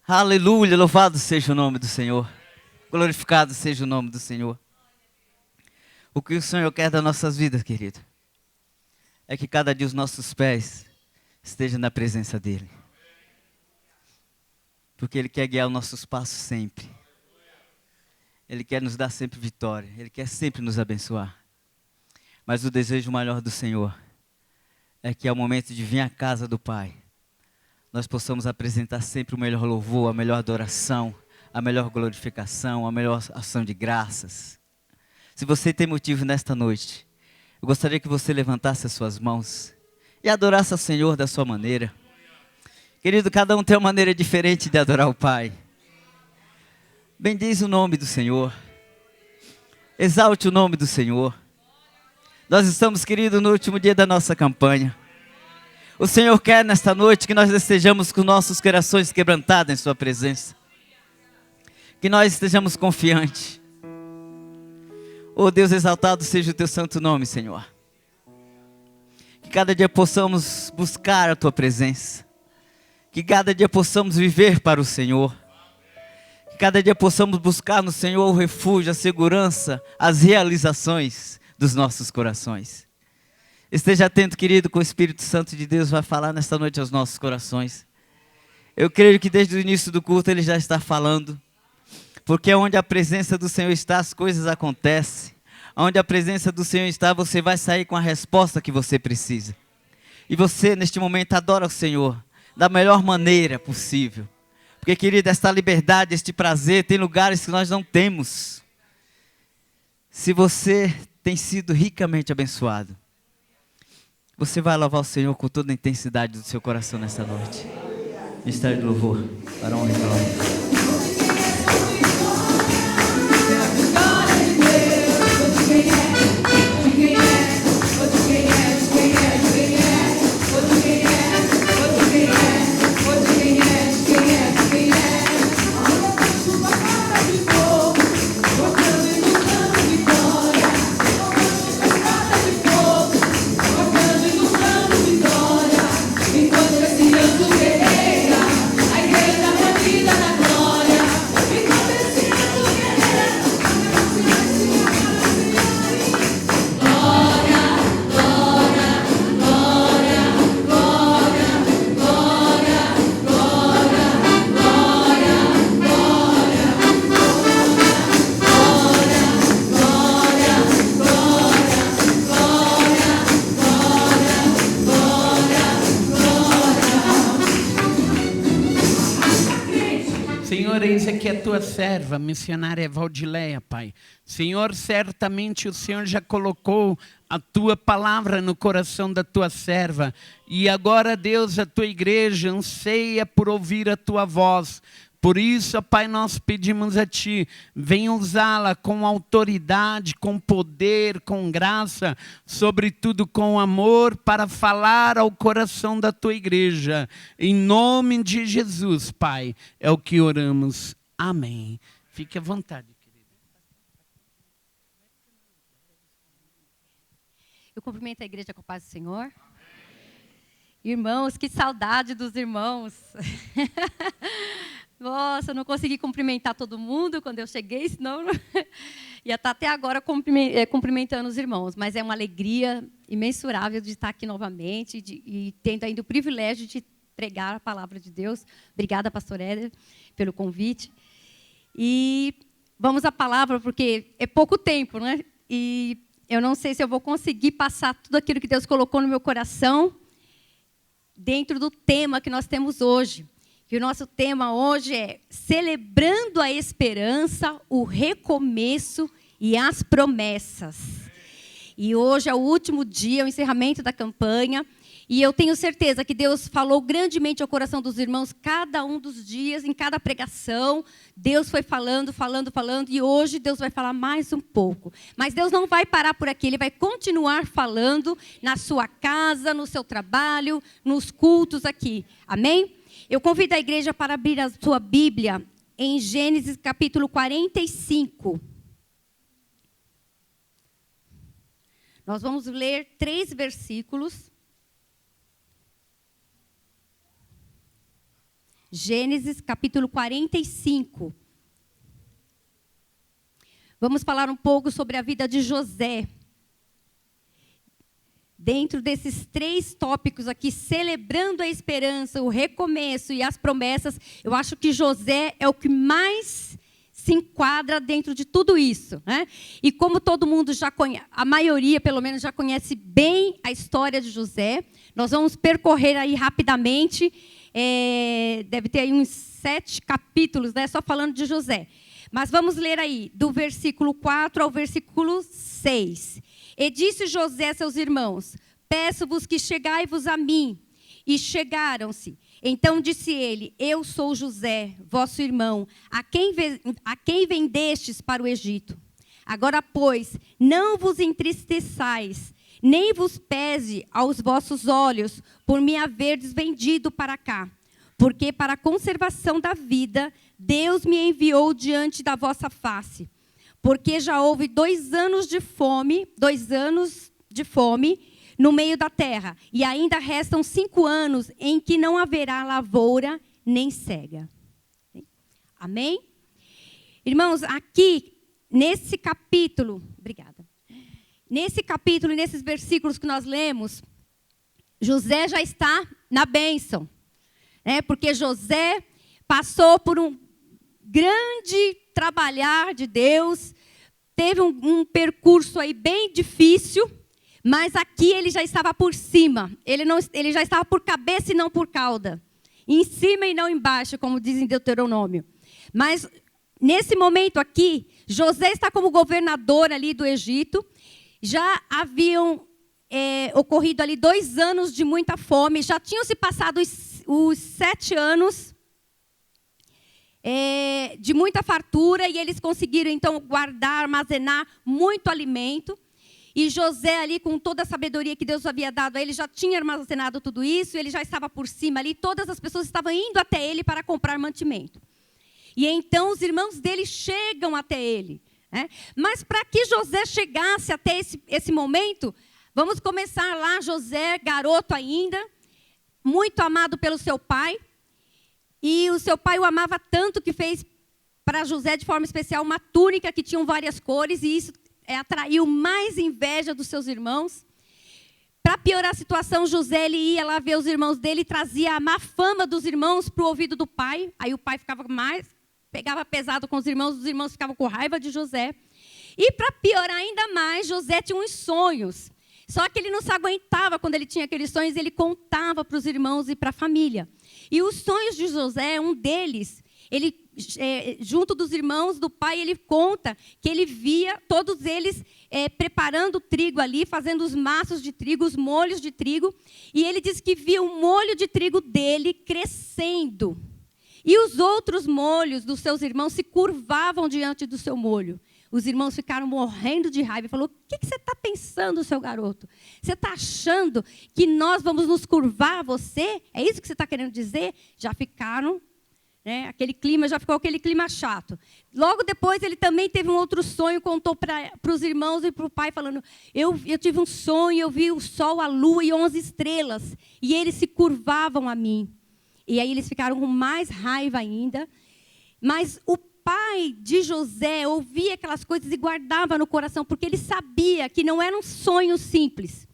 Aleluia, louvado seja o nome do Senhor. Glorificado seja o nome do Senhor. O que o Senhor quer das nossas vidas, querido, é que cada dia os nossos pés estejam na presença dEle. Porque Ele quer guiar os nossos passos sempre. Ele quer nos dar sempre vitória. Ele quer sempre nos abençoar. Mas o desejo maior do Senhor é que ao momento de vir à casa do Pai, nós possamos apresentar sempre o melhor louvor, a melhor adoração, a melhor glorificação, a melhor ação de graças. Se você tem motivo nesta noite, eu gostaria que você levantasse as suas mãos e adorasse ao Senhor da sua maneira. Querido, cada um tem uma maneira diferente de adorar o Pai. Bendize o nome do Senhor. Exalte o nome do Senhor. Nós estamos, querido, no último dia da nossa campanha. O Senhor quer nesta noite que nós estejamos com nossos corações quebrantados em Sua presença. Que nós estejamos confiantes. Oh Deus, exaltado seja o Teu santo nome, Senhor. Que cada dia possamos buscar a Tua presença. Que cada dia possamos viver para o Senhor. Que cada dia possamos buscar no Senhor o refúgio, a segurança, as realizações dos nossos corações. Esteja atento, querido, que o Espírito Santo de Deus vai falar nesta noite aos nossos corações. Eu creio que desde o início do culto Ele já está falando. Porque onde a presença do Senhor está, as coisas acontecem. Onde a presença do Senhor está, você vai sair com a resposta que você precisa. E você, neste momento, adora o Senhor da melhor maneira possível. Porque, querido, esta liberdade, este prazer, tem lugares que nós não temos. Se você tem sido ricamente abençoado, você vai louvar o Senhor com toda a intensidade do seu coração nessa noite. Ministério do louvor, para a honra e glória. Senhor, eis aqui a tua serva, missionária Valdileia, Pai. Senhor, certamente o Senhor já colocou a tua palavra no coração da tua serva. E agora, Deus, a tua igreja anseia por ouvir a tua voz. Por isso, Pai, nós pedimos a Ti, venha usá-la com autoridade, com poder, com graça, sobretudo com amor, para falar ao coração da Tua igreja. Em nome de Jesus, Pai, é o que oramos. Amém. Fique à vontade, querida. Eu cumprimento a igreja com a paz do Senhor. Irmãos, que saudade dos irmãos. Nossa, eu não consegui cumprimentar todo mundo quando eu cheguei, senão ia estar até agora cumprimentando os irmãos. Mas é uma alegria imensurável de estar aqui novamente e tendo ainda o privilégio de pregar a palavra de Deus. Obrigada, pastor Éder, pelo convite. E vamos à palavra, porque é pouco tempo, né? E eu não sei se eu vou conseguir passar tudo aquilo que Deus colocou no meu coração dentro do tema que nós temos hoje. E o nosso tema hoje é celebrando a esperança, o recomeço e as promessas. E hoje é o último dia, o encerramento da campanha. E eu tenho certeza que Deus falou grandemente ao coração dos irmãos cada um dos dias, em cada pregação. Deus foi falando. E hoje Deus vai falar mais um pouco. Mas Deus não vai parar por aqui. Ele vai continuar falando na sua casa, no seu trabalho, nos cultos aqui. Amém? Eu convido a igreja para abrir a sua Bíblia em Gênesis capítulo 45. Nós vamos ler 3 versículos. Gênesis capítulo 45. Vamos falar um pouco sobre a vida de José. Dentro desses 3 tópicos aqui, celebrando a esperança, o recomeço e as promessas, eu acho que José é o que mais se enquadra dentro de tudo isso, né? E como todo mundo já conhece, a maioria pelo menos já conhece bem a história de José, nós vamos percorrer aí rapidamente, deve ter aí uns 7 capítulos, né, só falando de José. Mas vamos ler aí, do versículo 4 ao versículo 6. E disse José a seus irmãos: peço-vos que chegai-vos a mim. E chegaram-se. Então disse ele: eu sou José, vosso irmão, a quem vendestes para o Egito. Agora, pois, não vos entristeçais, nem vos pese aos vossos olhos, por me haverdes vendido para cá. Porque para a conservação da vida, Deus me enviou diante da vossa face. Porque já houve 2 anos de fome, no meio da terra, e ainda restam 5 anos em que não haverá lavoura nem cega. Amém? Irmãos, aqui, nesse capítulo, obrigada. Nesse capítulo e nesses versículos que nós lemos, José já está na bênção, né? Porque José passou por um grande trabalhar de Deus, teve um percurso aí bem difícil, mas aqui ele já estava por cima, ele já estava por cabeça e não por cauda, em cima e não embaixo, como diz em Deuteronômio. Mas nesse momento aqui, José está como governador ali do Egito, já haviam ocorrido ali 2 anos de muita fome, já tinham se passado os 7 anos de muita fartura, e eles conseguiram, então, guardar, armazenar muito alimento. E José, ali, com toda a sabedoria que Deus havia dado a ele, já tinha armazenado tudo isso, ele já estava por cima ali, todas as pessoas estavam indo até ele para comprar mantimento. E então, os irmãos dele chegam até ele, né? Mas para que José chegasse até esse momento, vamos começar lá, José, garoto ainda, muito amado pelo seu pai. E o seu pai o amava tanto que fez para José, de forma especial, uma túnica que tinha várias cores, e isso atraiu mais inveja dos seus irmãos. Para piorar a situação, José ele ia lá ver os irmãos dele e trazia a má fama dos irmãos para o ouvido do pai. Aí o pai pegava pesado com os irmãos ficavam com raiva de José. E para piorar ainda mais, José tinha uns sonhos. Só que ele não se aguentava quando ele tinha aqueles sonhos, ele contava para os irmãos e para a família. E os sonhos de José, um deles, ele, junto dos irmãos do pai, ele conta que ele via todos eles preparando o trigo ali, fazendo os maços de trigo, os molhos de trigo. E ele diz que via o molho de trigo dele crescendo. E os outros molhos dos seus irmãos se curvavam diante do seu molho. Os irmãos ficaram morrendo de raiva e falaram: o que você está pensando, seu garoto? Você está achando que nós vamos nos curvar a você? É isso que você está querendo dizer? Já ficaram, né, já ficou aquele clima chato. Logo depois, ele também teve um outro sonho, contou para os irmãos e para o pai, falando: eu tive um sonho, eu vi o sol, a lua e 11 estrelas, e eles se curvavam a mim. E aí eles ficaram com mais raiva ainda. Mas o pai de José ouvia aquelas coisas e guardava no coração, porque ele sabia que não eram sonhos simples,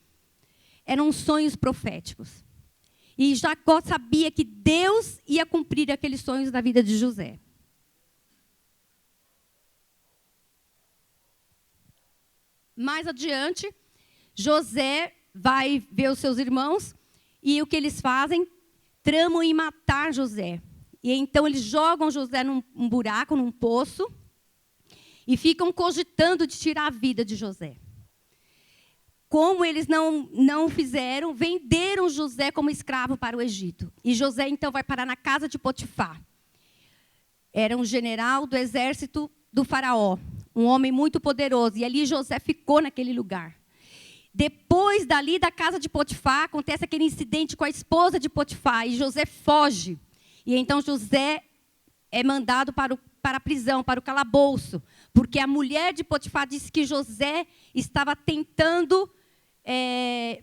eram sonhos proféticos. E Jacó sabia que Deus ia cumprir aqueles sonhos na vida de José. Mais adiante, José vai ver os seus irmãos, e o que eles fazem? Tramam em matar José. E então eles jogam José num buraco, num poço, e ficam cogitando de tirar a vida de José. Como eles não fizeram, venderam José como escravo para o Egito. E José então vai parar na casa de Potifar. Era um general do exército do faraó, um homem muito poderoso. E ali José ficou naquele lugar. Depois dali da casa de Potifar, acontece aquele incidente com a esposa de Potifar, e José foge. E então José é mandado para a prisão, para o calabouço, porque a mulher de Potifar disse que José estava tentando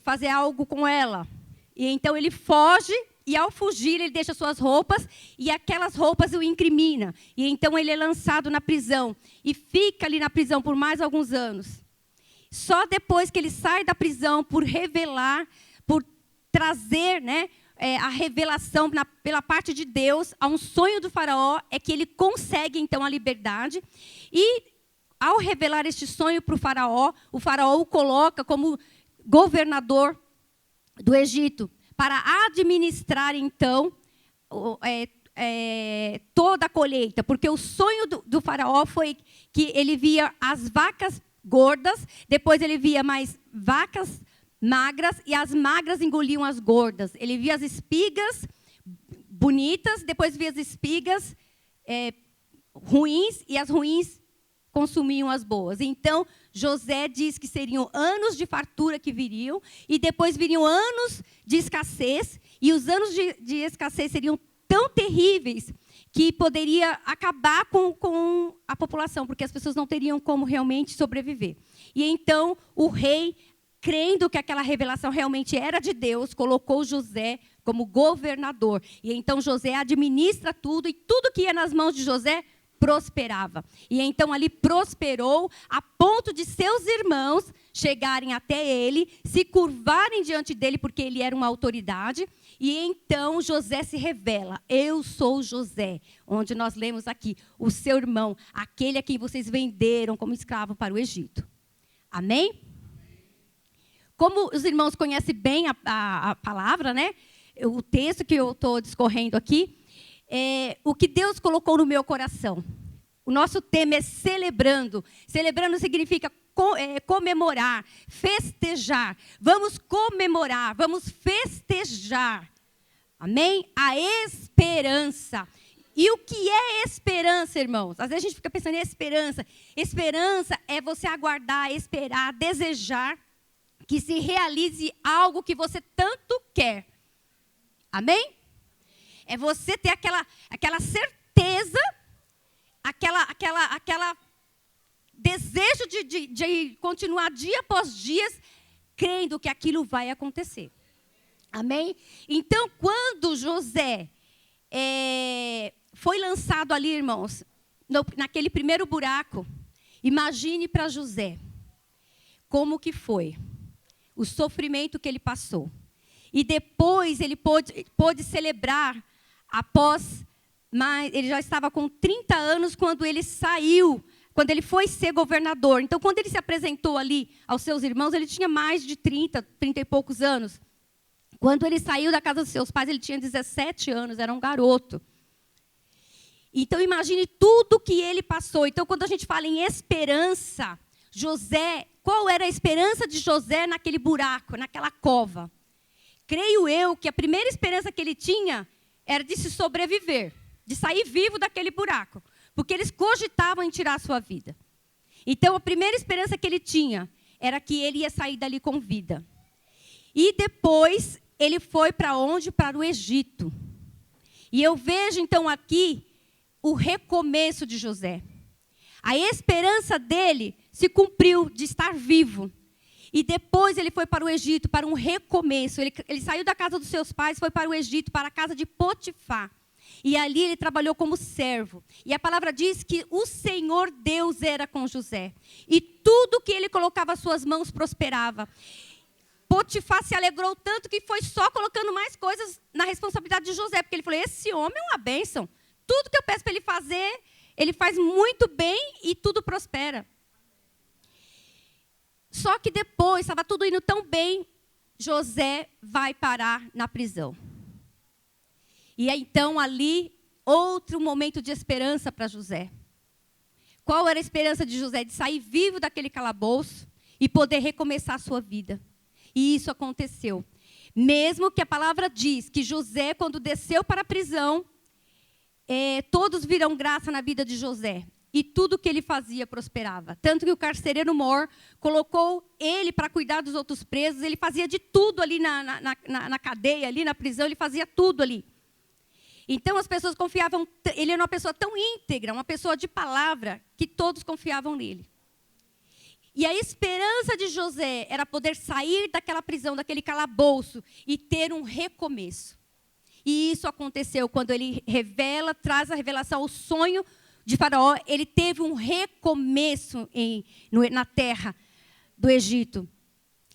fazer algo com ela. E então ele foge e ao fugir ele deixa suas roupas e aquelas roupas o incrimina. E então ele é lançado na prisão e fica ali na prisão por mais alguns anos. Só depois que ele sai da prisão por revelar, por trazer, né, a revelação pela parte de Deus a um sonho do faraó, é que ele consegue então a liberdade. E ao revelar este sonho para o faraó o coloca como governador do Egito, para administrar, então, toda a colheita. Porque o sonho do faraó foi que ele via as vacas gordas, depois ele via mais vacas magras, e as magras engoliam as gordas. Ele via as espigas bonitas, depois via as espigas ruins, e as ruins consumiam as boas. Então, José diz que seriam anos de fartura que viriam, e depois viriam anos de escassez, e os anos de escassez seriam tão terríveis que poderia acabar com a população, porque as pessoas não teriam como realmente sobreviver. E então, o rei, crendo que aquela revelação realmente era de Deus, colocou José como governador. E então José administra tudo, e tudo que ia nas mãos de José prosperava. E então ali prosperou a ponto de seus irmãos chegarem até ele, se curvarem diante dele, porque ele era uma autoridade. E então José se revela: eu sou José, onde nós lemos aqui, o seu irmão, aquele a quem vocês venderam como escravo para o Egito. Amém? Como os irmãos conhecem bem a palavra, né? O texto que eu estou discorrendo aqui, o que Deus colocou no meu coração. O nosso tema é celebrando. Celebrando significa comemorar, festejar. Vamos comemorar, vamos festejar. Amém? A esperança. E o que é esperança, irmãos? Às vezes a gente fica pensando em esperança. Esperança é você aguardar, esperar, desejar que se realize algo que você tanto quer. Amém? É você ter aquela certeza, aquela desejo de continuar dia após dia, crendo que aquilo vai acontecer. Amém? Então, quando José foi lançado ali, irmãos, naquele primeiro buraco, imagine para José como que foi o sofrimento que ele passou. E depois ele pôde celebrar após, mas ele já estava com 30 anos quando ele saiu, quando ele foi ser governador. Então, quando ele se apresentou ali aos seus irmãos, ele tinha mais de 30 e poucos anos. Quando ele saiu da casa dos seus pais, ele tinha 17 anos, era um garoto. Então, imagine tudo que ele passou. Então, quando a gente fala em esperança, José, qual era a esperança de José naquele buraco, naquela cova? Creio eu que a primeira esperança que ele tinha era de se sobreviver, de sair vivo daquele buraco, porque eles cogitavam em tirar a sua vida. Então, a primeira esperança que ele tinha era que ele ia sair dali com vida. E depois, ele foi para onde? Para o Egito. E eu vejo, então, aqui o recomeço de José. A esperança dele se cumpriu de estar vivo. E depois ele foi para o Egito, para um recomeço. Ele saiu da casa dos seus pais, foi para o Egito, para a casa de Potifar. E ali ele trabalhou como servo. E a palavra diz que o Senhor Deus era com José. E tudo que ele colocava as suas mãos prosperava. Potifar se alegrou tanto que foi só colocando mais coisas na responsabilidade de José. Porque ele falou, esse homem é uma bênção. Tudo que eu peço para ele fazer, ele faz muito bem e tudo prospera. Só que depois, estava tudo indo tão bem, José vai parar na prisão. E então ali, outro momento de esperança para José. Qual era a esperança de José? De sair vivo daquele calabouço e poder recomeçar a sua vida. E isso aconteceu. Mesmo que a palavra diz que José, quando desceu para a prisão, todos viram graça na vida de José. E tudo que ele fazia prosperava. Tanto que o carcereiro mor colocou ele para cuidar dos outros presos. Ele fazia de tudo ali na cadeia, ali na prisão. Ele fazia tudo ali. Então as pessoas confiavam. Ele era uma pessoa tão íntegra, uma pessoa de palavra, que todos confiavam nele. E a esperança de José era poder sair daquela prisão, daquele calabouço, e ter um recomeço. E isso aconteceu quando ele traz a revelação, o sonho de Faraó. Ele teve um recomeço na terra do Egito.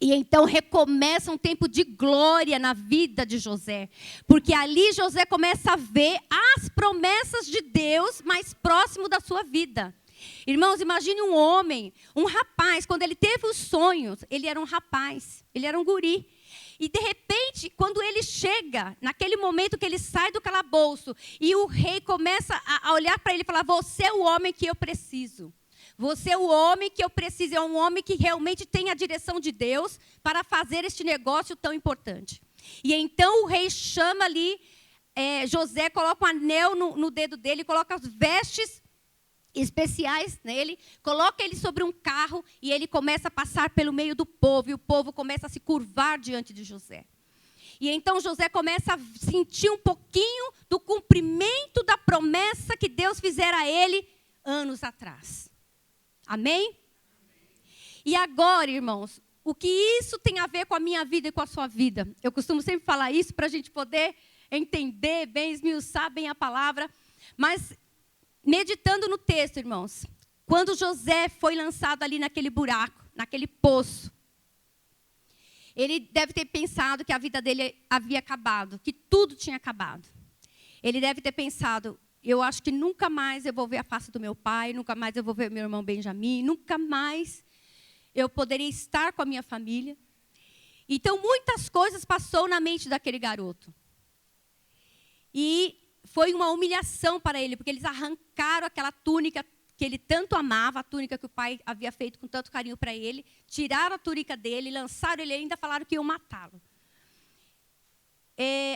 E então recomeça um tempo de glória na vida de José. Porque ali José começa a ver as promessas de Deus mais próximo da sua vida. Irmãos, imagine um homem, um rapaz, quando ele teve os sonhos, ele era um rapaz, ele era um guri. E de repente, quando ele chega, naquele momento que ele sai do calabouço, e o rei começa a olhar para ele e falar: você é o homem que eu preciso. Você é o homem que eu preciso, é um homem que realmente tem a direção de Deus para fazer este negócio tão importante. E então o rei chama ali, José coloca um anel no dedo dele, coloca as vestes especiais nele, coloca ele sobre um carro e ele começa a passar pelo meio do povo, e o povo começa a se curvar diante de José. E então José começa a sentir um pouquinho do cumprimento da promessa que Deus fizera a ele anos atrás. Amém? E agora, irmãos, o que isso tem a ver com a minha vida e com a sua vida? Eu costumo sempre falar isso para a gente poder entender bem, esmiuçar bem a palavra. Mas, meditando no texto, irmãos, quando José foi lançado ali naquele buraco, naquele poço, ele deve ter pensado que a vida dele havia acabado, que tudo tinha acabado. Ele deve ter pensado: eu acho que nunca mais eu vou ver a face do meu pai, nunca mais eu vou ver meu irmão Benjamim, nunca mais eu poderia estar com a minha família. Então, muitas coisas passou na mente daquele garoto. E foi uma humilhação para ele, porque eles arrancaram aquela túnica que ele tanto amava, a túnica que o pai havia feito com tanto carinho para ele, tiraram a túnica dele, lançaram ele e ainda falaram que iam matá-lo.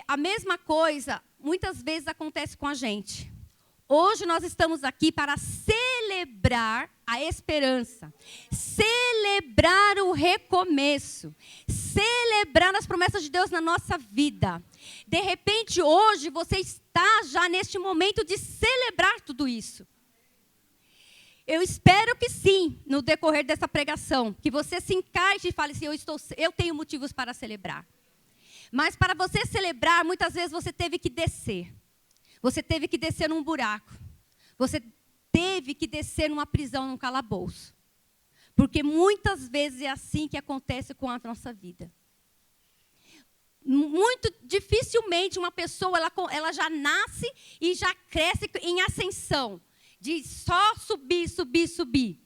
A mesma coisa, muitas vezes acontece com a gente. Hoje nós estamos aqui para celebrar a esperança, celebrar o recomeço, celebrar as promessas de Deus na nossa vida. De repente, hoje, você está já neste momento de celebrar tudo isso. Eu espero que sim, no decorrer dessa pregação, que você se encaixe e fale assim: eu tenho motivos para celebrar. Mas para você celebrar, muitas vezes você teve que descer. Você teve que descer num buraco. Você teve que descer numa prisão, num calabouço. Porque muitas vezes é assim que acontece com a nossa vida. Muito dificilmente uma pessoa ela já nasce e já cresce em ascensão. De só subir, subir, subir.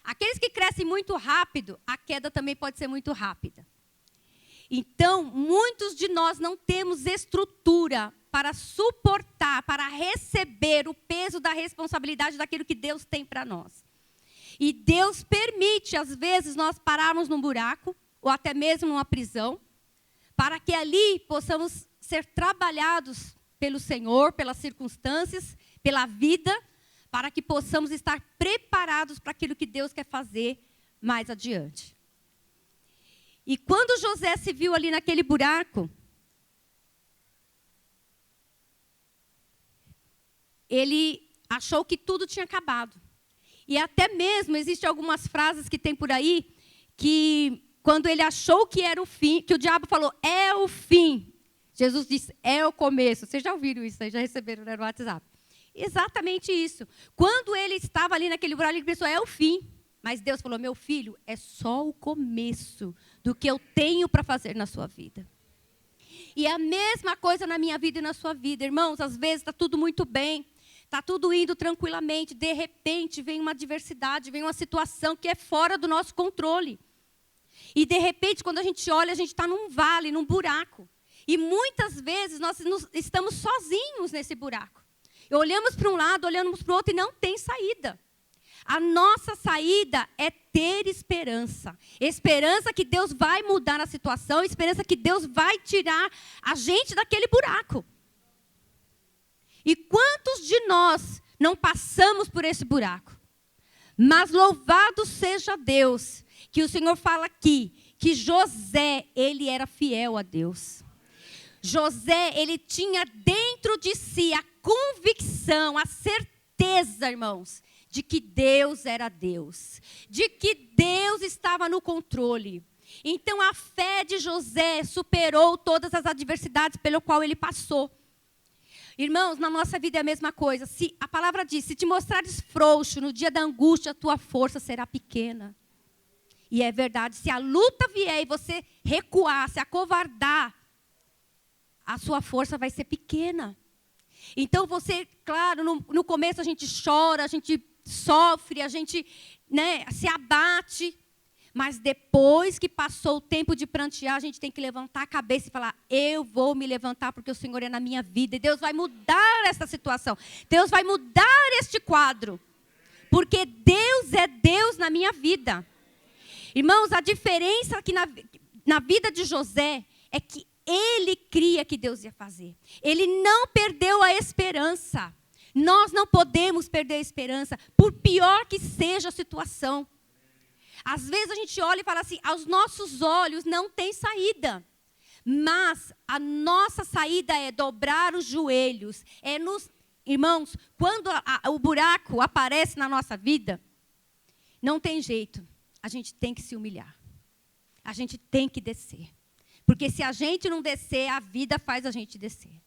Aqueles que crescem muito rápido, a queda também pode ser muito rápida. Então, muitos de nós não temos estrutura para suportar, para receber o peso da responsabilidade daquilo que Deus tem para nós. E Deus permite, às vezes, nós pararmos num buraco, ou até mesmo numa prisão, para que ali possamos ser trabalhados pelo Senhor, pelas circunstâncias, pela vida, para que possamos estar preparados para aquilo que Deus quer fazer mais adiante. E quando José se viu ali naquele buraco, ele achou que tudo tinha acabado. E até mesmo, existem algumas frases que tem por aí, que quando ele achou que era o fim, que o diabo falou: é o fim. Jesus disse: é o começo. Vocês já ouviram isso aí? Já receberam, né, no WhatsApp? Exatamente isso. Quando ele estava ali naquele buraco, ele pensou: é o fim. Mas Deus falou: meu filho, é só o começo do que eu tenho para fazer na sua vida. E a mesma coisa na minha vida e na sua vida. Irmãos, às vezes está tudo muito bem, está tudo indo tranquilamente. De repente vem uma adversidade, vem uma situação que é fora do nosso controle. E de repente, quando a gente olha, a gente está num vale, num buraco. E muitas vezes nós estamos sozinhos nesse buraco. E olhamos para um lado, olhamos para o outro e não tem saída. A nossa saída é ter esperança. Esperança que Deus vai mudar a situação, esperança que Deus vai tirar a gente daquele buraco. E quantos de nós não passamos por esse buraco? Mas louvado seja Deus, que o Senhor fala aqui, que José, ele era fiel a Deus. José, ele tinha dentro de si a convicção, a certeza, irmãos, de que Deus era Deus, de que Deus estava no controle. Então a fé de José superou todas as adversidades pelo qual ele passou. Irmãos, na nossa vida é a mesma coisa. Se a palavra diz, se te mostrares frouxo no dia da angústia, a tua força será pequena. E é verdade, se a luta vier e você recuar, se acovardar, a sua força vai ser pequena. Então você, claro, no começo a gente chora, a gente sofre, a gente, né, se abate. Mas depois que passou o tempo de prantear, a gente tem que levantar a cabeça e falar, eu vou me levantar porque o Senhor é na minha vida. E Deus vai mudar essa situação. Deus vai mudar este quadro. Porque Deus é Deus na minha vida. Irmãos, a diferença aqui na vida de José é que ele cria que Deus ia fazer. Ele não perdeu a esperança. Nós não podemos perder a esperança, por pior que seja a situação. Às vezes a gente olha e fala assim, aos nossos olhos não tem saída. Mas a nossa saída é dobrar os joelhos. Irmãos, quando o buraco aparece na nossa vida, não tem jeito. A gente tem que se humilhar. A gente tem que descer. Porque se a gente não descer, a vida faz a gente descer.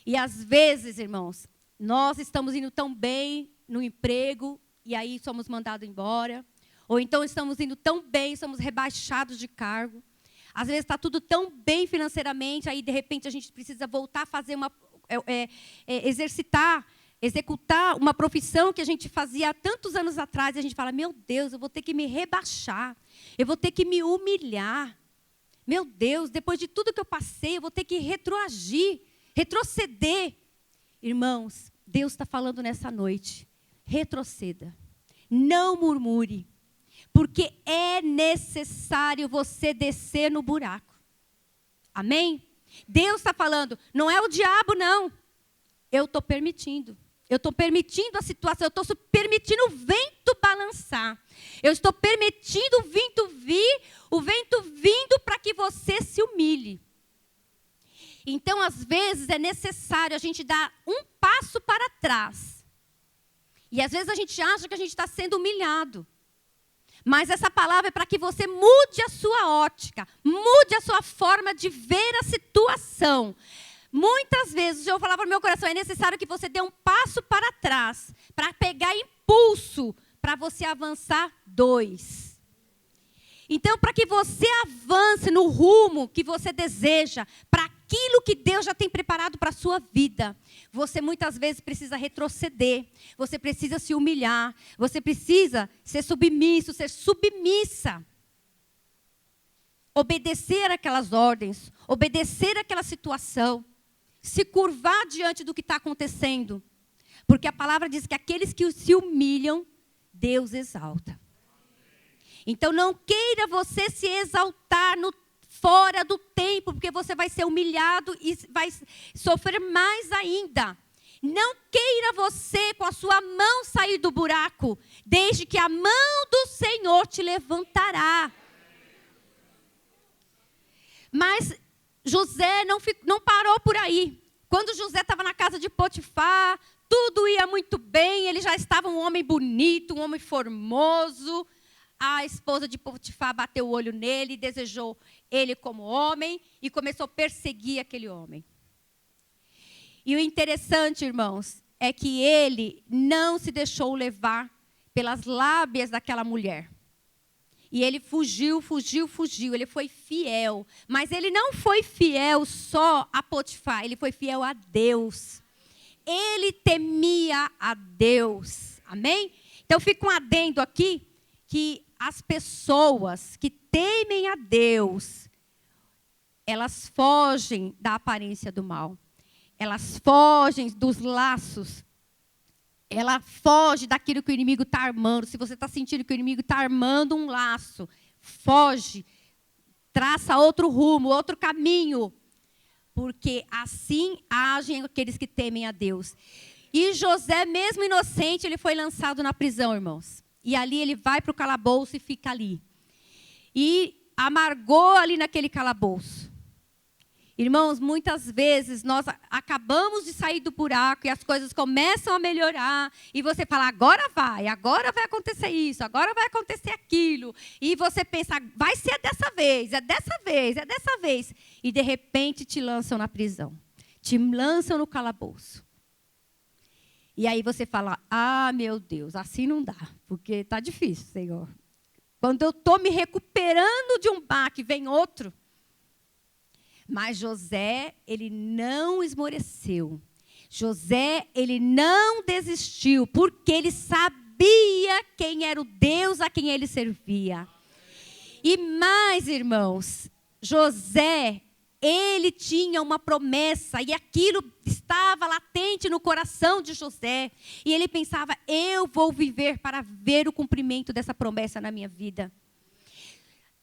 E às vezes, irmãos, nós estamos indo tão bem no emprego, e aí somos mandados embora. Ou então estamos indo tão bem, somos rebaixados de cargo. Às vezes está tudo tão bem financeiramente, aí de repente a gente precisa voltar a fazer executar uma profissão que a gente fazia há tantos anos atrás. E a gente fala, meu Deus, eu vou ter que me rebaixar, eu vou ter que me humilhar. Meu Deus, depois de tudo que eu passei, eu vou ter que retroceder. Irmãos, Deus está falando nessa noite, retroceda, não murmure. Porque é necessário você descer no buraco. Amém? Deus está falando, não é o diabo, não. Eu estou permitindo. Eu estou permitindo a situação, eu estou permitindo o vento balançar. Eu estou permitindo o vento vindo para que você se humilhe. Então, às vezes, é necessário a gente dar um passo para trás. E às vezes a gente acha que a gente está sendo humilhado. Mas essa palavra é para que você mude a sua ótica, mude a sua forma de ver a situação. Muitas vezes, eu falava no meu coração, é necessário que você dê um passo para trás, para pegar impulso, para você avançar 2. Então, para que você avance no rumo que você deseja, para aquilo que Deus já tem preparado para a sua vida, você muitas vezes precisa retroceder, você precisa se humilhar, você precisa ser submisso, ser submissa. Obedecer aquelas ordens, obedecer aquela situação, se curvar diante do que está acontecendo. Porque a palavra diz que aqueles que se humilham, Deus exalta. Então não queira você se exaltar fora do tempo, porque você vai ser humilhado e vai sofrer mais ainda. Não queira você com a sua mão sair do buraco, desde que a mão do Senhor te levantará. Mas José não parou por aí. Quando José estava na casa de Potifar, tudo ia muito bem, ele já estava um homem bonito, um homem formoso. A esposa de Potifar bateu o olho nele, desejou ele como homem e começou a perseguir aquele homem. E o interessante, irmãos, é que ele não se deixou levar pelas lábias daquela mulher. E ele fugiu. Ele foi fiel. Mas ele não foi fiel só a Potifar, ele foi fiel a Deus. Ele temia a Deus. Amém? Então fica um adendo aqui, que as pessoas que temem a Deus, elas fogem da aparência do mal. Elas fogem dos laços. Ela foge daquilo que o inimigo está armando. Se você está sentindo que o inimigo está armando um laço, foge. Traça outro rumo, outro caminho. Porque assim agem aqueles que temem a Deus. E José, mesmo inocente, ele foi lançado na prisão, irmãos. E ali ele vai para o calabouço e fica ali. E amargou ali naquele calabouço. Irmãos, muitas vezes nós acabamos de sair do buraco e as coisas começam a melhorar. E você fala, agora vai acontecer isso, agora vai acontecer aquilo. E você pensa, vai ser dessa vez, é dessa vez. E de repente te lançam na prisão. te lançam no calabouço. E aí você fala, meu Deus, assim não dá, porque está difícil, Senhor. Quando eu estou me recuperando de um baque, vem outro. Mas José, ele não esmoreceu. José, ele não desistiu, porque ele sabia quem era o Deus a quem ele servia. E mais, irmãos, José, ele tinha uma promessa e aquilo estava latente no coração de José. E ele pensava, eu vou viver para ver o cumprimento dessa promessa na minha vida.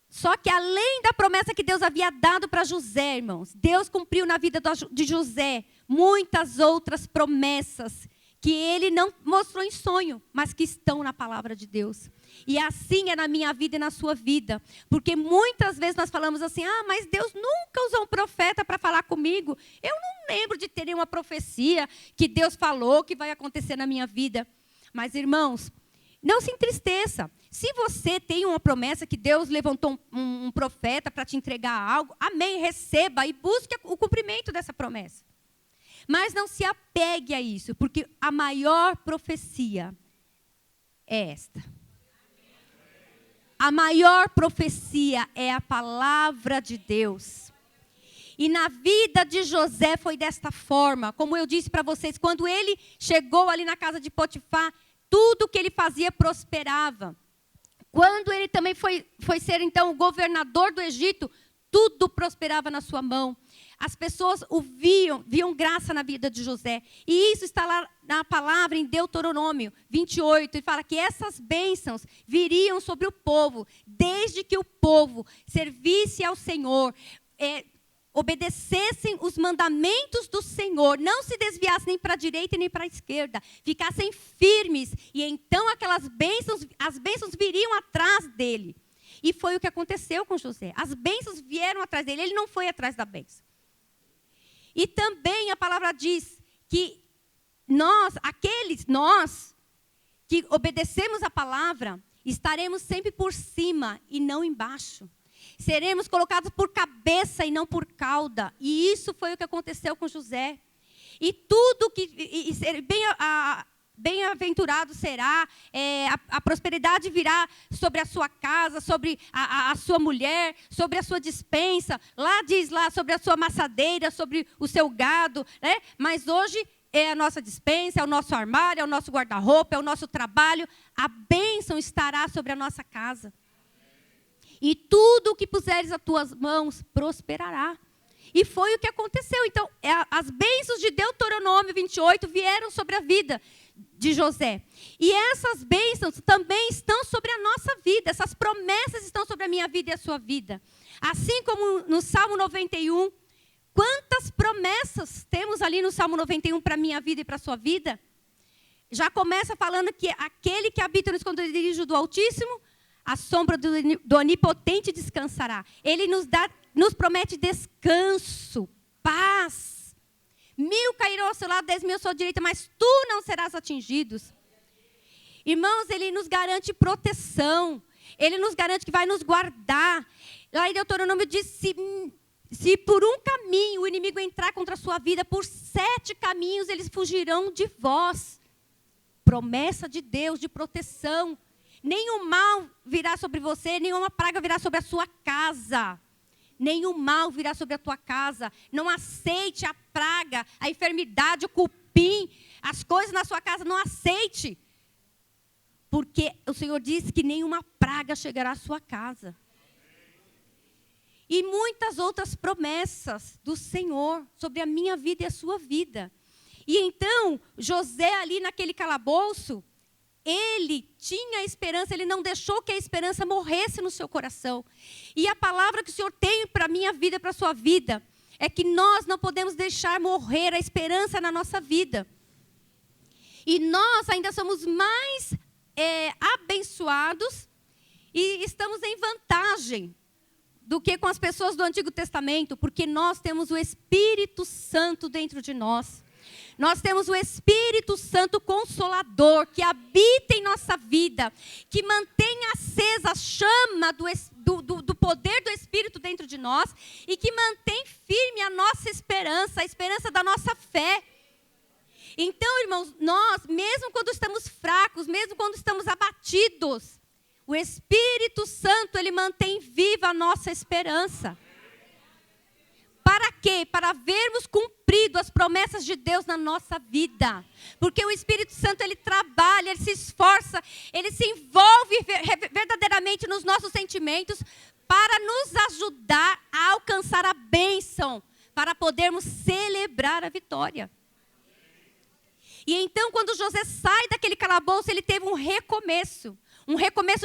Só que além da promessa que Deus havia dado para José, irmãos, Deus cumpriu na vida de José muitas outras promessas que ele não mostrou em sonho, mas que estão na palavra de Deus. E assim é na minha vida e na sua vida. Porque muitas vezes nós falamos assim, mas Deus nunca usou um profeta para falar comigo. Eu não lembro de ter nenhuma profecia que Deus falou que vai acontecer na minha vida. Mas, irmãos, não se entristeça. Se você tem uma promessa que Deus levantou um profeta para te entregar algo, amém, receba e busque o cumprimento dessa promessa. Mas não se apegue a isso, porque a maior profecia é esta. A maior profecia é a palavra de Deus. E na vida de José foi desta forma, como eu disse para vocês, quando ele chegou ali na casa de Potifar, tudo que ele fazia prosperava. Quando ele também foi ser então o governador do Egito, tudo prosperava na sua mão. As pessoas viam graça na vida de José. E isso está lá na palavra em Deuteronômio 28. E fala que essas bênçãos viriam sobre o povo, desde que o povo servisse ao Senhor, obedecessem os mandamentos do Senhor, não se desviassem nem para a direita nem para a esquerda, ficassem firmes. E então as bênçãos viriam atrás dele. E foi o que aconteceu com José. As bênçãos vieram atrás dele, ele não foi atrás da bênção. E também a palavra diz que nós que obedecemos a palavra, estaremos sempre por cima e não embaixo. Seremos colocados por cabeça e não por cauda. E isso foi o que aconteceu com José. E tudo que bem-aventurado será, a prosperidade virá sobre a sua casa, sobre a sua mulher, sobre a sua despensa. Lá diz sobre a sua amassadeira, sobre o seu gado, né? Mas hoje é a nossa despensa, é o nosso armário, é o nosso guarda-roupa, é o nosso trabalho. A bênção estará sobre a nossa casa. E tudo o que puseres as tuas mãos prosperará. E foi o que aconteceu. Então, as bênçãos de Deuteronômio 28 vieram sobre a vida de José. E essas bênçãos também estão sobre a nossa vida. Essas promessas estão sobre a minha vida e a sua vida. Assim como no Salmo 91, quantas promessas temos ali no Salmo 91 para a minha vida e para a sua vida? Já começa falando que aquele que habita no esconderijo do Altíssimo, a sombra do Onipotente descansará. Ele nos promete descanso, paz. 1000 cairão ao seu lado, 10.000 à sua direita, mas tu não serás atingido. Irmãos, ele nos garante proteção. Ele nos garante que vai nos guardar. Lá em Deuteronômio diz, se por um caminho o inimigo entrar contra a sua vida, por 7 caminhos eles fugirão de vós. Promessa de Deus, de proteção. Nenhum mal virá sobre você, nenhuma praga virá sobre a sua casa. Nenhum mal virá sobre a tua casa. Não aceite a praga, a enfermidade, o cupim, as coisas na sua casa, não aceite. Porque o Senhor disse que nenhuma praga chegará à sua casa. E muitas outras promessas do Senhor sobre a minha vida e a sua vida. E então, José ali naquele calabouço, ele tinha esperança, ele não deixou que a esperança morresse no seu coração. E a palavra que o Senhor tem para a minha vida e para a sua vida, é que nós não podemos deixar morrer a esperança na nossa vida. E nós ainda somos mais abençoados e estamos em vantagem do que com as pessoas do Antigo Testamento, porque nós temos o Espírito Santo dentro de nós. Nós temos o Espírito Santo Consolador, que habita em nossa vida, que mantém acesa a chama do do poder do Espírito dentro de nós e que mantém firme a nossa esperança, a esperança da nossa fé. Então, irmãos, nós, mesmo quando estamos fracos, mesmo quando estamos abatidos, o Espírito Santo, ele mantém viva a nossa esperança. Para quê? Para vermos cumprido as promessas de Deus na nossa vida. Porque o Espírito Santo, ele trabalha, ele se esforça, ele se envolve verdadeiramente nos nossos sentimentos para nos ajudar a alcançar a bênção, para podermos celebrar a vitória. E então, quando José sai daquele calabouço, ele teve um recomeço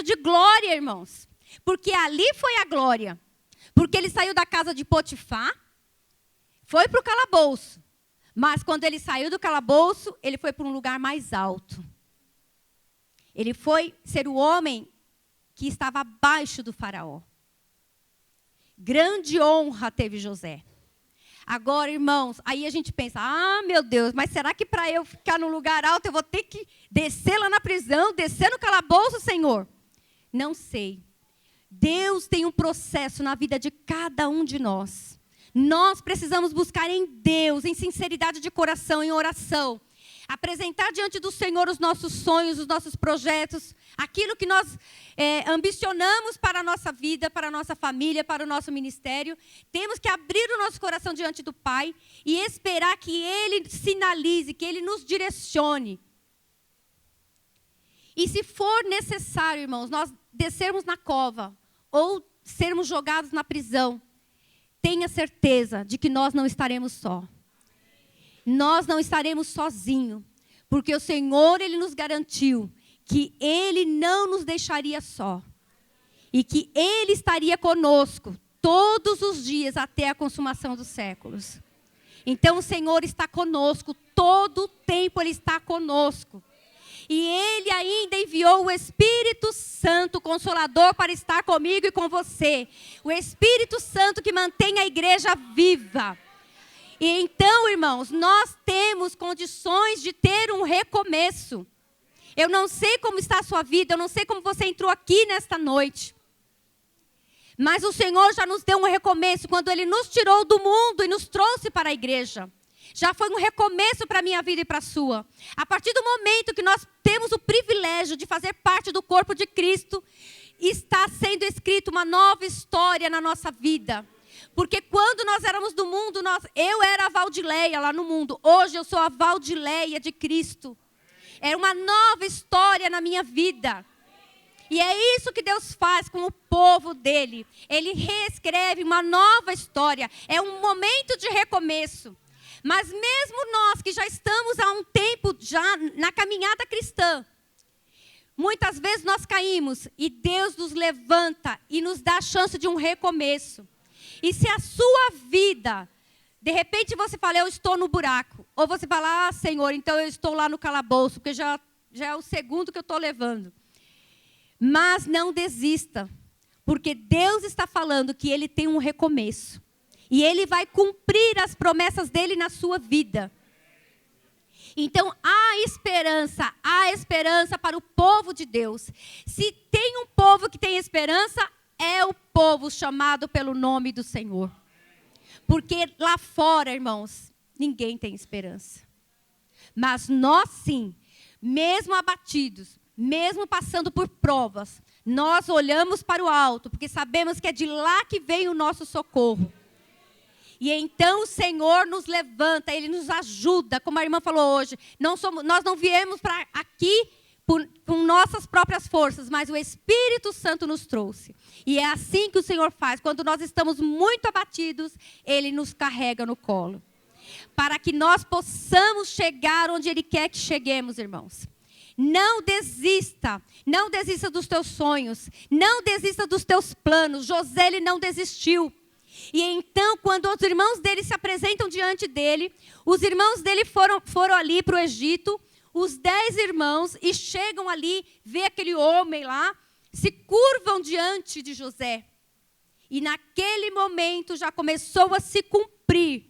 de glória, irmãos. Porque ali foi a glória. Porque ele saiu da casa de Potifar, foi para o calabouço. Mas quando ele saiu do calabouço, ele foi para um lugar mais alto. Ele foi ser o homem que estava abaixo do faraó. Grande honra teve José. Agora, irmãos, aí a gente pensa, meu Deus, mas será que para eu ficar num lugar alto eu vou ter que descer lá na prisão, descer no calabouço, Senhor? Não sei. Deus tem um processo na vida de cada um de nós. Nós precisamos buscar em Deus, em sinceridade de coração, em oração. Apresentar diante do Senhor os nossos sonhos, os nossos projetos, aquilo que nós ambicionamos para a nossa vida, para a nossa família, para o nosso ministério. Temos que abrir o nosso coração diante do Pai e esperar que Ele sinalize, que Ele nos direcione. E se for necessário, irmãos, nós descermos na cova ou sermos jogados na prisão, tenha certeza de que nós não estaremos só. Nós não estaremos sozinhos, porque o Senhor, Ele nos garantiu que Ele não nos deixaria só. E que Ele estaria conosco todos os dias até a consumação dos séculos. Então o Senhor está conosco, todo o tempo Ele está conosco. E Ele ainda enviou o Espírito Santo, Consolador, para estar comigo e com você. O Espírito Santo que mantém a igreja viva. E então, irmãos, nós temos condições de ter um recomeço. Eu não sei como está a sua vida, eu não sei como você entrou aqui nesta noite. Mas o Senhor já nos deu um recomeço quando Ele nos tirou do mundo e nos trouxe para a igreja. Já foi um recomeço para a minha vida e para a sua. A partir do momento que nós temos o privilégio de fazer parte do corpo de Cristo, está sendo escrita uma nova história na nossa vida. Porque quando nós éramos do mundo, eu era a Valdileia lá no mundo. Hoje eu sou a Valdileia de Cristo. É uma nova história na minha vida. E é isso que Deus faz com o povo dele. Ele reescreve uma nova história. É um momento de recomeço. Mas mesmo nós que já estamos há um tempo já na caminhada cristã, muitas vezes nós caímos e Deus nos levanta e nos dá a chance de um recomeço. E se a sua vida, de repente você fala, eu estou no buraco. Ou você fala, Senhor, então eu estou lá no calabouço, porque já é o segundo que eu estou levando. Mas não desista, porque Deus está falando que Ele tem um recomeço. E Ele vai cumprir as promessas dEle na sua vida. Então, há esperança para o povo de Deus. Se tem um povo que tem esperança, é o povo chamado pelo nome do Senhor. Porque lá fora, irmãos, ninguém tem esperança. Mas nós sim, mesmo abatidos, mesmo passando por provas, nós olhamos para o alto, porque sabemos que é de lá que vem o nosso socorro. E então o Senhor nos levanta, Ele nos ajuda, como a irmã falou hoje. Nós não viemos para aqui com nossas próprias forças, mas o Espírito Santo nos trouxe. E é assim que o Senhor faz. Quando nós estamos muito abatidos, Ele nos carrega no colo. Para que nós possamos chegar onde Ele quer que cheguemos, irmãos. Não desista dos teus sonhos, não desista dos teus planos. José, ele não desistiu. E então, quando os irmãos dele se apresentam diante dele, os irmãos dele foram ali para o Egito, os 10 irmãos, e chegam ali, vê aquele homem lá, se curvam diante de José. E naquele momento já começou a se cumprir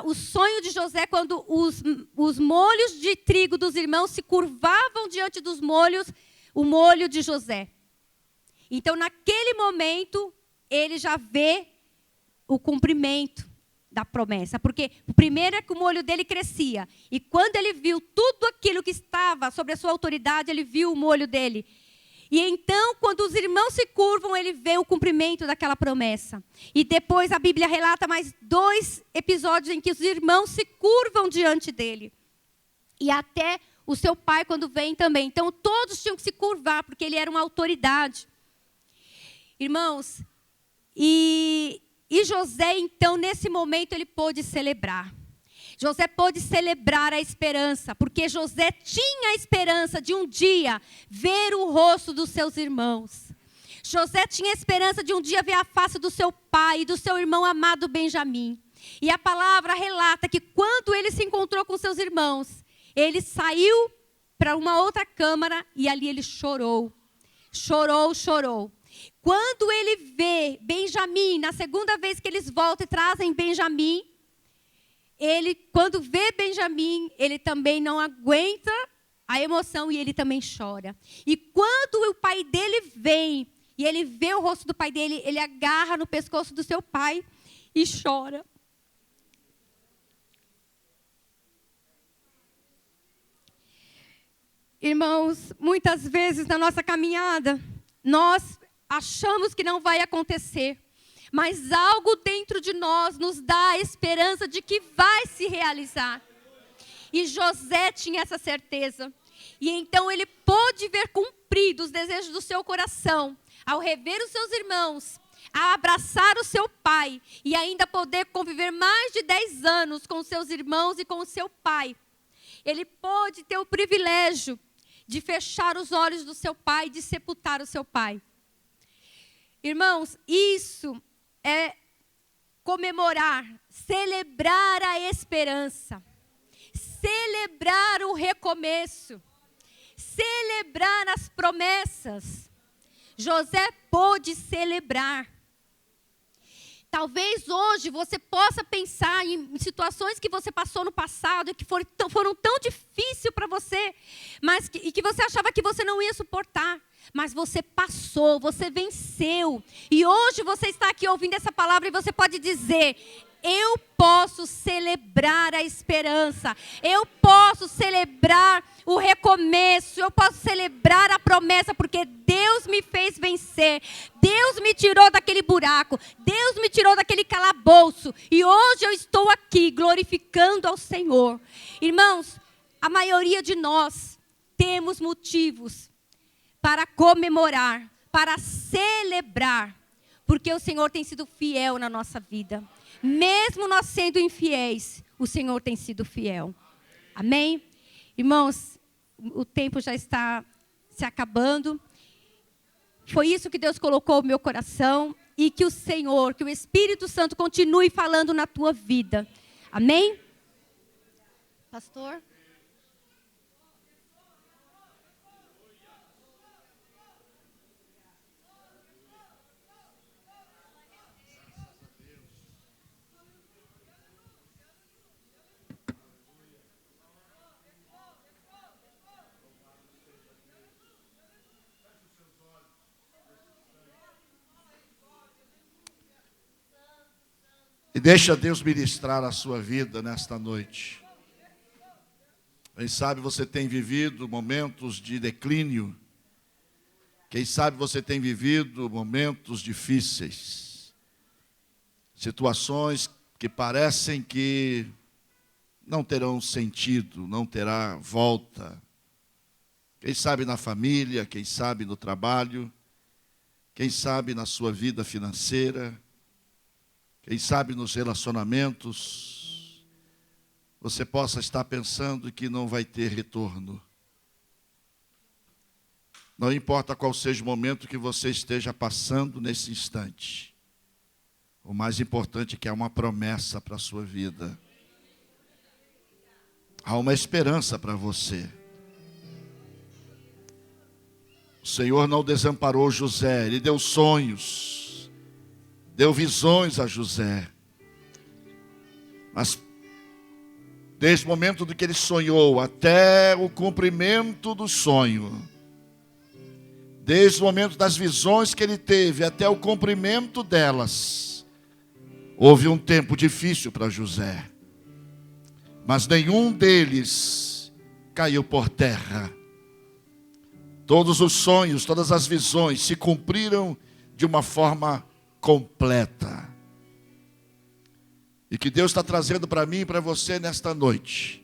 o sonho de José, quando os molhos de trigo dos irmãos se curvavam diante dos molhos, o molho de José. Então, naquele momento, ele já vê o cumprimento da promessa. Porque o primeiro é que o olho dele crescia. E quando ele viu tudo aquilo que estava sobre a sua autoridade, ele viu o olho dele. E então, quando os irmãos se curvam, ele vê o cumprimento daquela promessa. E depois a Bíblia relata mais 2 episódios em que os irmãos se curvam diante dele. E até o seu pai, quando vem também. Então, todos tinham que se curvar, porque ele era uma autoridade. Irmãos, e José, então, nesse momento, ele pôde celebrar. José pôde celebrar a esperança, porque José tinha a esperança de um dia ver o rosto dos seus irmãos. José tinha a esperança de um dia ver a face do seu pai e do seu irmão amado Benjamim. E a palavra relata que quando ele se encontrou com seus irmãos, ele saiu para uma outra câmara e ali ele chorou. Chorou. Quando ele vê Benjamim, na segunda vez que eles voltam e trazem Benjamim, quando vê Benjamim, ele também não aguenta a emoção e ele também chora. E quando o pai dele vem e ele vê o rosto do pai dele, ele agarra no pescoço do seu pai e chora. Irmãos, muitas vezes na nossa caminhada, nós achamos que não vai acontecer. Mas algo dentro de nós nos dá a esperança de que vai se realizar. E José tinha essa certeza. E então ele pôde ver cumpridos os desejos do seu coração, ao rever os seus irmãos, a abraçar o seu pai, e ainda poder conviver mais de 10 anos com os seus irmãos e com o seu pai. Ele pôde ter o privilégio de fechar os olhos do seu pai, de sepultar o seu pai. Irmãos, isso é comemorar, celebrar a esperança, celebrar o recomeço, celebrar as promessas. José pôde celebrar. Talvez hoje você possa pensar em situações que você passou no passado e que foram tão difíceis para você, e que você achava que você não ia suportar. Mas você passou, você venceu. E hoje você está aqui ouvindo essa palavra e você pode dizer: eu posso celebrar a esperança. Eu posso celebrar o recomeço. Eu posso celebrar a promessa, porque Deus me fez vencer. Deus me tirou daquele buraco. Deus me tirou daquele calabouço. E hoje eu estou aqui glorificando ao Senhor. Irmãos, a maioria de nós temos motivos para comemorar, para celebrar, porque o Senhor tem sido fiel na nossa vida. Mesmo nós sendo infiéis, o Senhor tem sido fiel. Amém? Irmãos, o tempo já está se acabando. Foi isso que Deus colocou no meu coração, e que o Senhor, que o Espírito Santo continue falando na tua vida. Amém? Pastor? E deixa Deus ministrar a sua vida nesta noite. Quem sabe você tem vivido momentos de declínio. Quem sabe você tem vivido momentos difíceis. Situações que parecem que não terão sentido, não terá volta. Quem sabe na família, quem sabe no trabalho, quem sabe na sua vida financeira, quem sabe nos relacionamentos, você possa estar pensando que não vai ter retorno. Não importa qual seja o momento que você esteja passando nesse instante. O mais importante é que há uma promessa para a sua vida. Há uma esperança para você. O Senhor não desamparou José, Ele deu sonhos. Deu visões a José. Mas desde o momento do que ele sonhou até o cumprimento do sonho, desde o momento das visões que ele teve até o cumprimento delas, houve um tempo difícil para José. Mas nenhum deles caiu por terra. Todos os sonhos, todas as visões se cumpriram de uma forma completa. E que Deus está trazendo para mim e para você nesta noite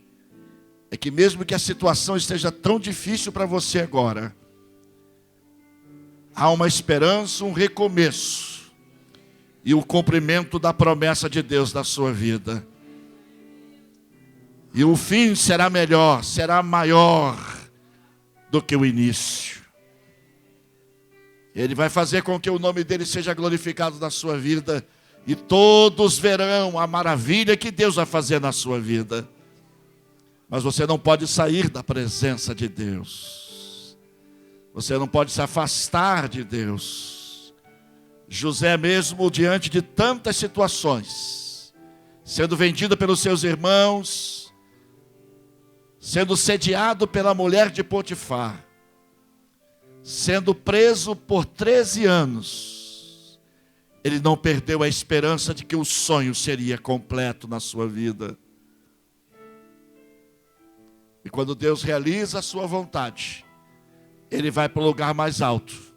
é que mesmo que a situação esteja tão difícil para você agora, há uma esperança, um recomeço e o cumprimento da promessa de Deus na sua vida. E o fim será melhor, será maior do que o início. Ele vai fazer com que o nome dele seja glorificado na sua vida. E todos verão a maravilha que Deus vai fazer na sua vida. Mas você não pode sair da presença de Deus. Você não pode se afastar de Deus. José mesmo, diante de tantas situações, sendo vendido pelos seus irmãos, sendo sediado pela mulher de Potifar, sendo preso por 13 anos, ele não perdeu a esperança de que o sonho seria completo na sua vida. E quando Deus realiza a sua vontade, ele vai para o lugar mais alto.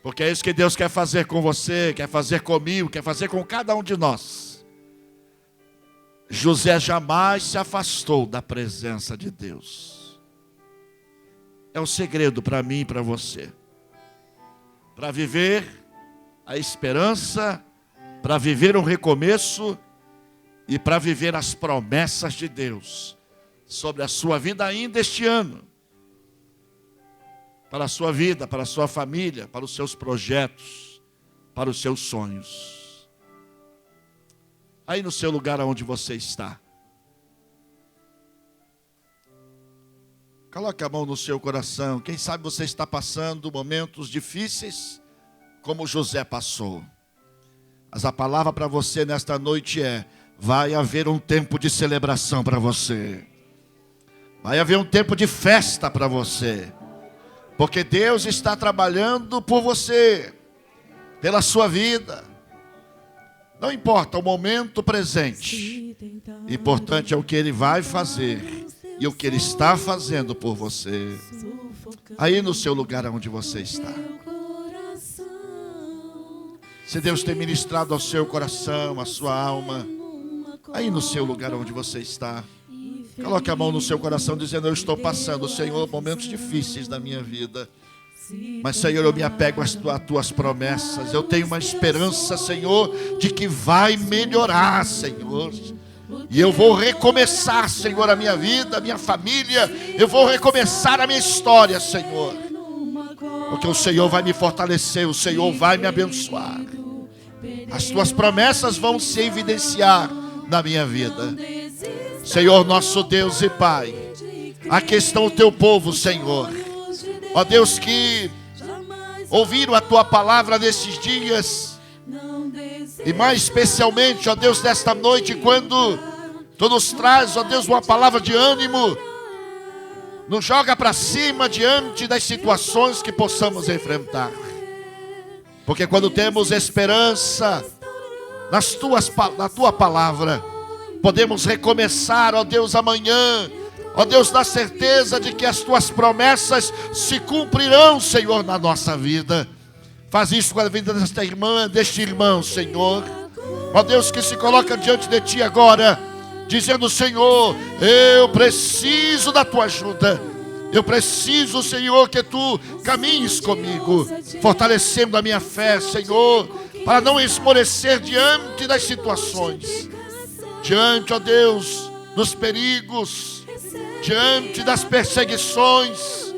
Porque é isso que Deus quer fazer com você, quer fazer comigo, quer fazer com cada um de nós. José jamais se afastou da presença de Deus. É um segredo para mim e para você. Para viver a esperança, para viver um recomeço e para viver as promessas de Deus sobre a sua vida ainda este ano. Para a sua vida, para a sua família, para os seus projetos, para os seus sonhos. Aí no seu lugar onde você está, coloque a mão no seu coração. Quem sabe você está passando momentos difíceis, como José passou. Mas a palavra para você nesta noite é: vai haver um tempo de celebração para você. Vai haver um tempo de festa para você. Porque Deus está trabalhando por você, pela sua vida. Não importa o momento presente, importante é o que Ele vai fazer e o que Ele está fazendo por você. Aí no seu lugar onde você está. Se Deus tem ministrado ao seu coração, à sua alma, aí no seu lugar onde você está, coloque a mão no seu coração dizendo: eu estou passando, Senhor, momentos difíceis da minha vida. Mas, Senhor, eu me apego às tuas promessas. Eu tenho uma esperança, Senhor, de que vai melhorar, Senhor. E eu vou recomeçar, Senhor, a minha vida, a minha família. Eu vou recomeçar a minha história, Senhor. Porque o Senhor vai me fortalecer, o Senhor vai me abençoar. As tuas promessas vão se evidenciar na minha vida. Senhor, nosso Deus e Pai, aqui está o teu povo, Senhor. Ó Deus, que ouviram a tua palavra nesses dias, e mais especialmente, ó Deus, nesta noite, quando tu nos traz, ó Deus, uma palavra de ânimo, nos joga para cima diante das situações que possamos enfrentar. Porque quando temos esperança na tua palavra, podemos recomeçar, ó Deus, amanhã. Ó Deus, dá certeza de que as tuas promessas se cumprirão, Senhor, na nossa vida. Faz isso com a vida desta irmã, deste irmão, Senhor. Ó Deus, que se coloca diante de ti agora, dizendo: Senhor, eu preciso da tua ajuda. Eu preciso, Senhor, que tu caminhes comigo, fortalecendo a minha fé, Senhor, para não esmorecer diante das situações, diante, ó Deus, dos perigos, diante das perseguições,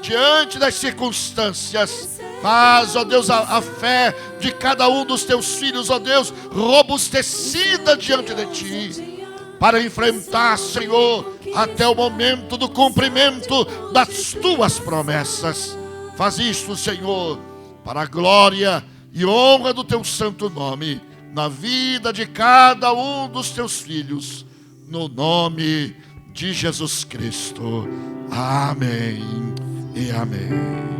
diante das circunstâncias. Faz, ó Deus, a fé de cada um dos teus filhos, ó Deus, robustecida diante de ti, para enfrentar, Senhor, até o momento do cumprimento das tuas promessas. Faz isto, Senhor, para a glória e honra do teu santo nome, na vida de cada um dos teus filhos, no nome de Jesus Cristo. Amém e amém.